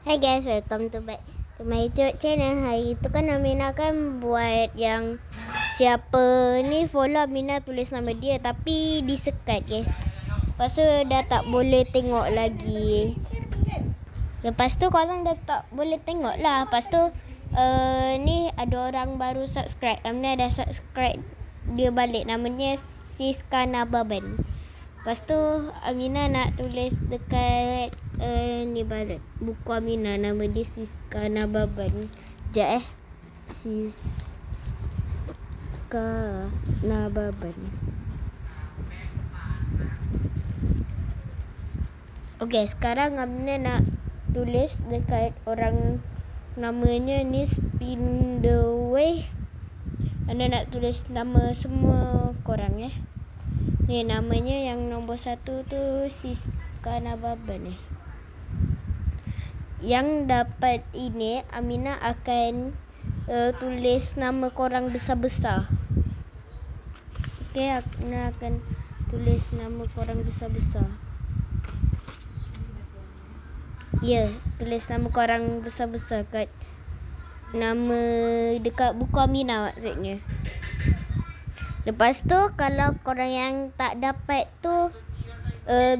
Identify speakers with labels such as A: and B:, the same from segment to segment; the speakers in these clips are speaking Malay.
A: Hi guys, welcome to back to my YouTube channel. Hari tu kan Aminah kan buat yang siapa ni follow Aminah tulis nama dia tapi disekat guys. Lepas tu dah tak boleh tengok lagi. Lepas tu korang dah tak boleh tengok lah. Lepas tu ni ada orang baru subscribe. Aminah dah subscribe dia balik. Namanya Siska Nababan. Lepas tu Aminah nak tulis dekat ni balik buku Aminah, nama dia Siska Nababan. Sekejap Siska Nababan. Okay, sekarang Aminah nak tulis dekat orang namanya ni Spin the Way. Anda nak tulis nama semua korang Ni namanya yang nombor 1 tu Siska Nababan Yang dapat ini Aminah akan tulis nama korang besar-besar. Okay, Aminah akan tulis nama korang besar-besar. Ya, tulis nama korang besar-besar kat nama dekat buku Aminah maksudnya. Lepas tu kalau korang yang tak dapat tu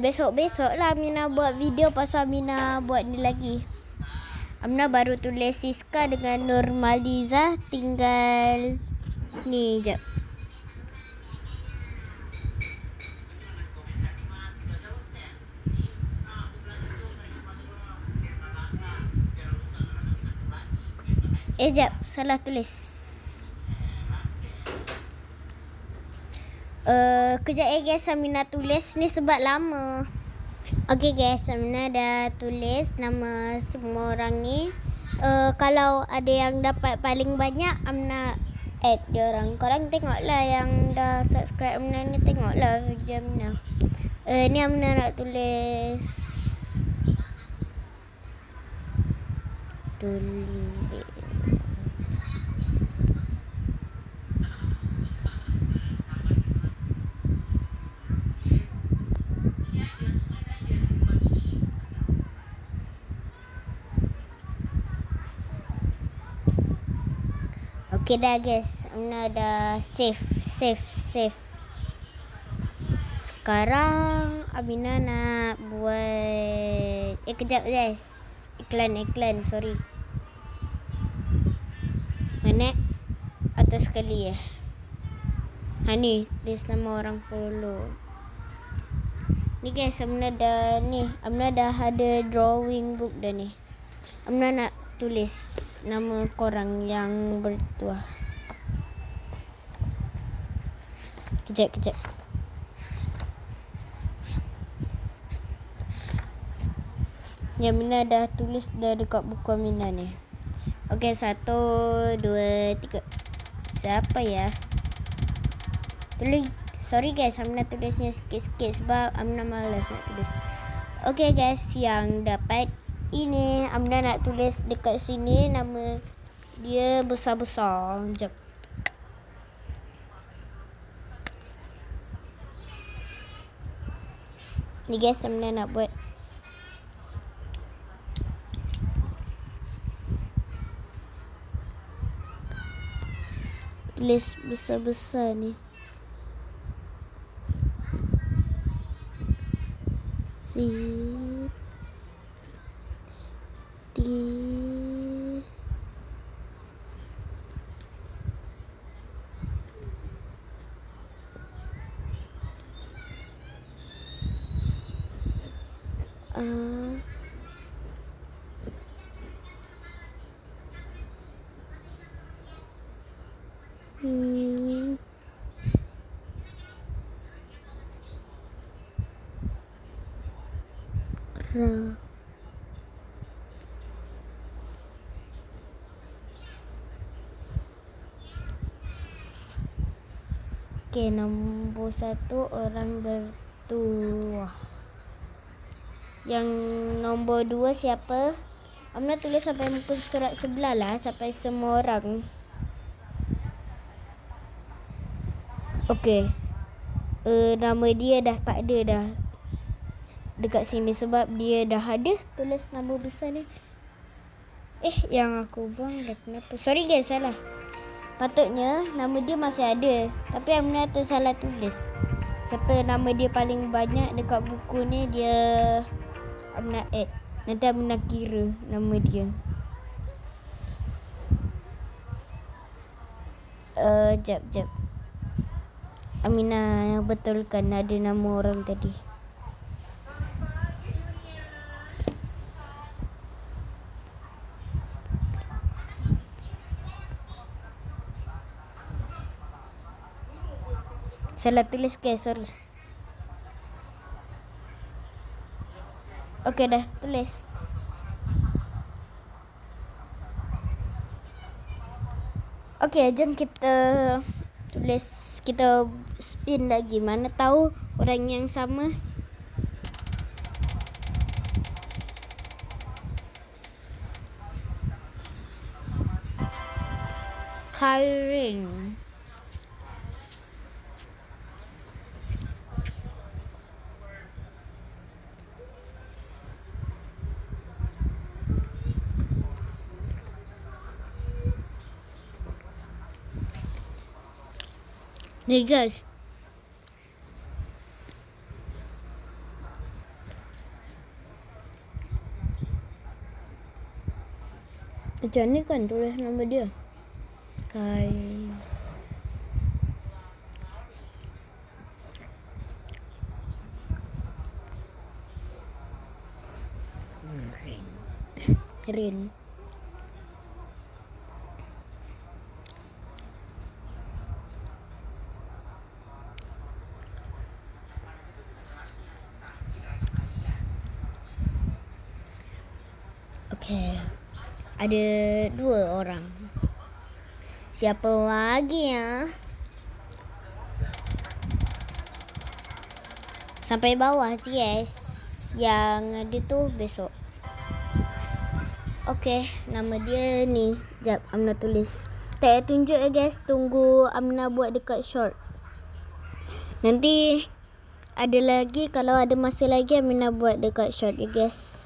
A: besok-besok lah Aminah buat video pasal Aminah buat ni lagi. Aminah baru tulis Siska dengan Nurmaliza, tinggal ni jap. Jap, salah tulis. Kejap guys, Aminah tulis ni sebab lama. Okay guys, Aminah dah tulis nama semua orang ni. Kalau ada yang dapat paling banyak, Aminah add dia orang. Korang tengoklah yang dah subscribe Aminah ni, tengoklah video Aminah. Ni Aminah nak tulis Okay dah guys, Aminah dah save. Sekarang Aminah nak buat kejap guys. Iklan, sorry. Mana? Atas sekali ni, list nama orang follow. Ni guys, Aminah dah ada drawing book dah ni. Aminah nak tulis nama korang yang bertuah. Kejap. Yang Aminah dah tulis dah dekat buku Aminah ni. Okay, 1, 2, 3. Siapa ya? Sorry guys, Aminah tulisnya sikit-sikit sebab Aminah malas nak tulis. Okay guys, yang dapat ini Aminah nak tulis dekat sini nama dia besar-besar. Sekejap. Ni guys, Aminah nak buat. Tulis besar-besar ni. Okay, nombor 1 orang bertuah. Yang nombor 2 siapa? Aminah tulis sampai muka surat sebelah lah, sampai semua orang. Okay, nama dia dah tak ada dah dekat sini sebab dia dah ada tulis nama besar ni. Yang aku buang dah kenapa? Sorry guys, salah. Patutnya nama dia masih ada, tapi Aminah tersalah tulis. Siapa nama dia paling banyak dekat buku ni, dia Aminah add. Nanti Aminah kira nama dia. Jap. Aminah betulkan ada nama orang tadi. Salah tulis guys, sorry. Okay, dah tulis. Okay, jom kita tulis, kita spin lagi. Mana tahu orang yang sama. Kairin. Ni guys, macam ni kan tulis nama dia. Rin. Okay, ada 2 orang. Siapa lagi ya? Sampai bawah guys. Yang ada tu besok. Okay, nama dia ni. Jap, Aminah tulis. Tak tunjuk ya guys. Tunggu Aminah buat dekat short. Nanti ada lagi, kalau ada masa lagi Aminah buat dekat short ya guys.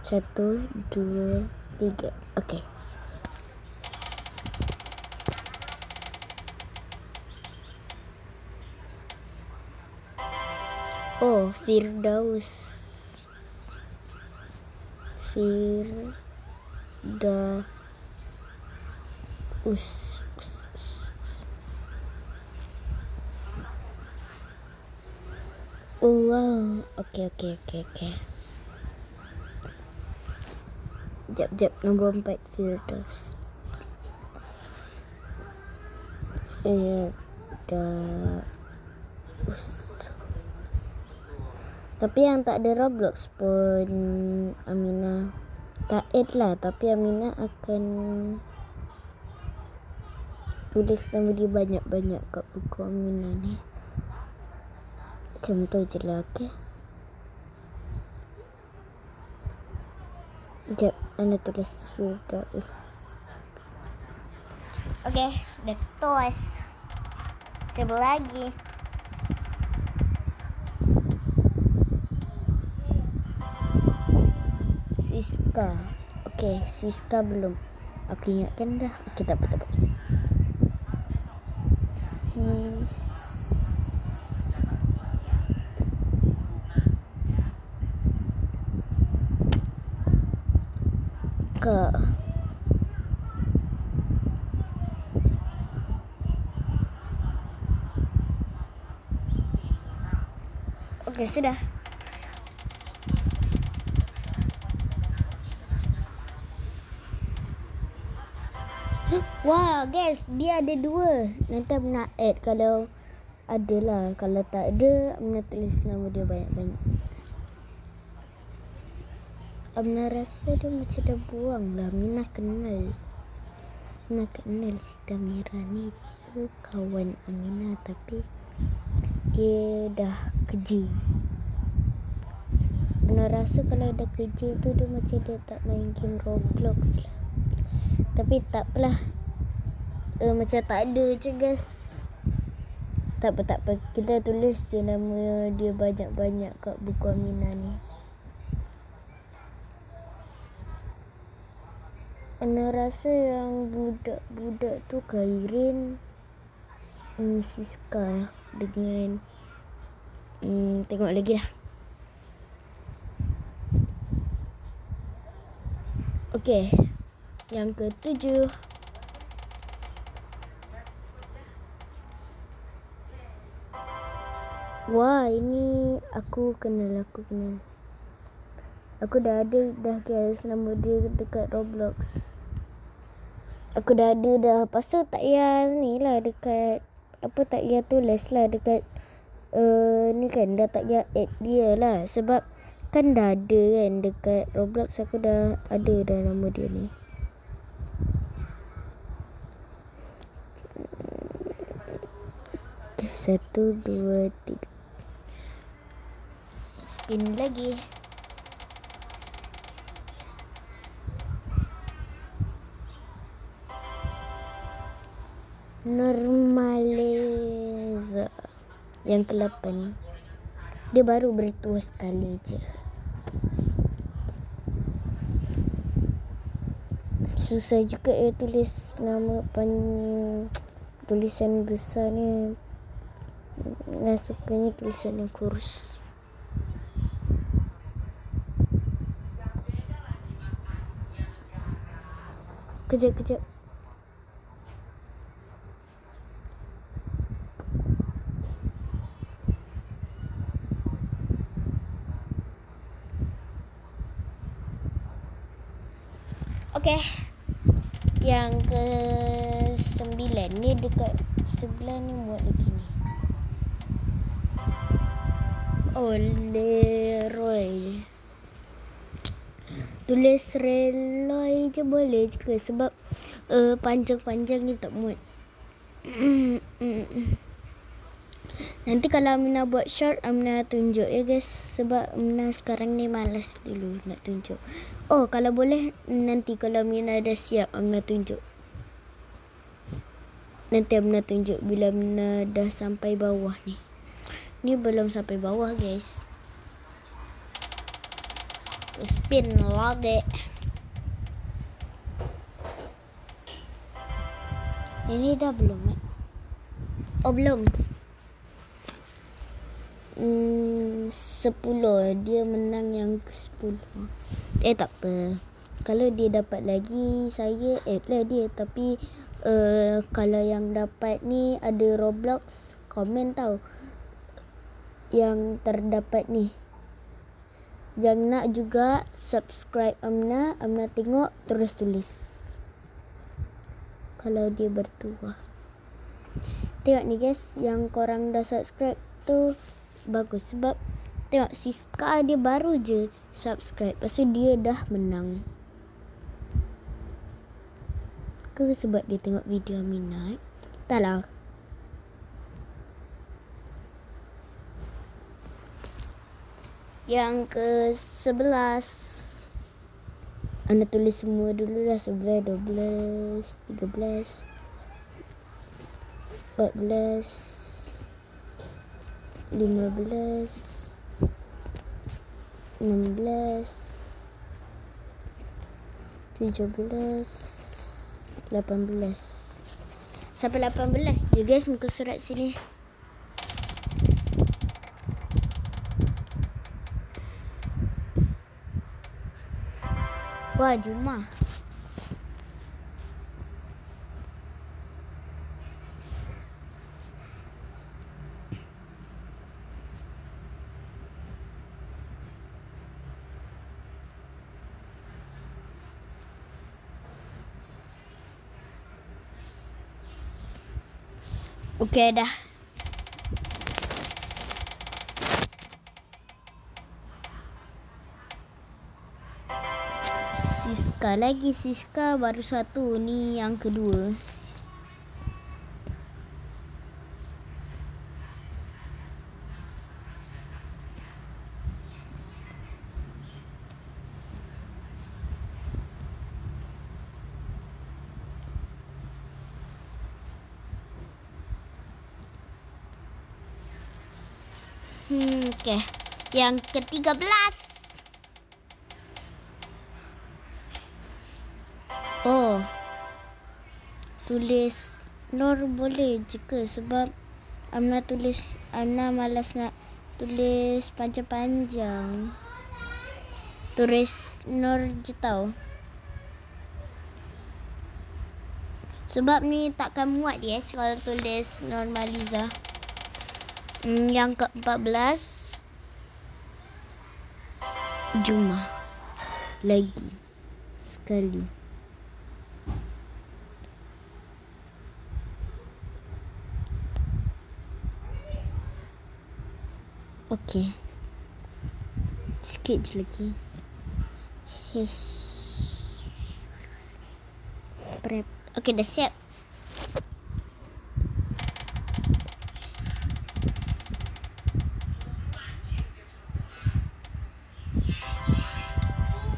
A: 1, 2, 3. Okay. Oh, Firdaus. Oh, wow. Okay. Jap, nombor 4 Firdaus. Tapi yang tak ada Roblox pun Aminah tak add lah. Tapi Aminah akan tulis nama dia banyak-banyak kat buku Aminah ni. Macam tu je lah, okay. Sekejap, Ana tulis Firdaus. Okay, dah tulis. Siapa lagi? Siska. Okay, Siska belum. Aku ingatkan dah. Okay, tak apa. Okay, sudah. Wah, guys, dia ada 2. Nanti Aminah add kalau ada lah. Kalau tak ada, Aminah tulis nama dia banyak-banyak. Aminah rasa dia macam dah buang lah. Aminah kenal si Tamira ni. Dia kawan Aminah tapi dia dah kerja. Aminah rasa kalau dah kerja tu dia macam dia tak main game Roblox lah. Tapi tak apalah. Macam tak ada je guys. Tak apa. Kita tulis je nama dia banyak-banyak kat buku Aminah ni. Ana rasa yang budak-budak tu Kairin, Siska dengan tengok lagi lah. Okey, yang ke-7. Wah, ini aku kenal. Aku dah ada guys nama dia dekat Roblox. Aku dah ada dah. Pasal tak payah ni lah dekat tak payah tulis lah dekat ni kan dah tak payah add dia lah. Sebab kan dah ada kan dekat Roblox, aku dah ada dah nama dia ni. Okay, 1, 2, 3. Spin lagi. Normaliza. Yang ke-8. Dia baru bertua sekali je. Susah juga tulis nama tulisan besar ni. Nah, sukanya tulisan yang kurus. Kejap. Okey. Yang ke-9 ni dekat sebelah ni muat lagi ni. Oh, Leroy. Tulis Reloy je boleh juga sebab panjang-panjang ni tak muat. Nanti kalau Amina buat short, Amina tunjuk ya guys. Sebab Amina sekarang ni malas dulu nak tunjuk. Oh, kalau boleh nanti kalau Amina dah siap, Amina tunjuk. Nanti Amina tunjuk bila Amina dah sampai bawah ni. Ni belum sampai bawah guys. Spin lagi. Ini dah belum Oh, belum. 10. Dia menang yang ke-10. Tak apa. Kalau dia dapat lagi, saya add lah dia. Tapi kalau yang dapat ni ada Roblox, komen tau yang terdapat ni. Yang nak juga subscribe Amna tengok terus tulis. Kalau dia bertuah. Tengok ni guys, yang korang dah subscribe tu bagus. Sebab tengok Siska dia baru je subscribe. Pasal dia dah menang. Ke sebab dia tengok video Amina tak lah. Yang ke-11. Anda tulis semua dulu lah. 11, 12, 13, 14, 15, 16, 17, 18. Sampai 18 je guys muka surat sini. Wah, Jumah. Okey dah. Siska baru satu, ni yang kedua. Okey. Yang ke-13. Oh, tulis Nur boleh je ke? Sebab Amna malas nak tulis panjang-panjang. Tulis Nur je tau. Sebab ni takkan muat yes kalau tulis Normaliza. Yang ke-14 Juma lagi sekali. Okey. Sikit je lagi. Prep. Okey, dah siap.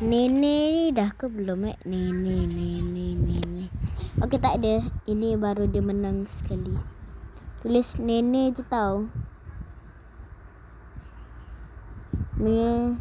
A: Nenek ni dah ke belum Nenek. Okey, tak ada. Ini baru dia menang sekali. Tulis nenek je tau. Ni.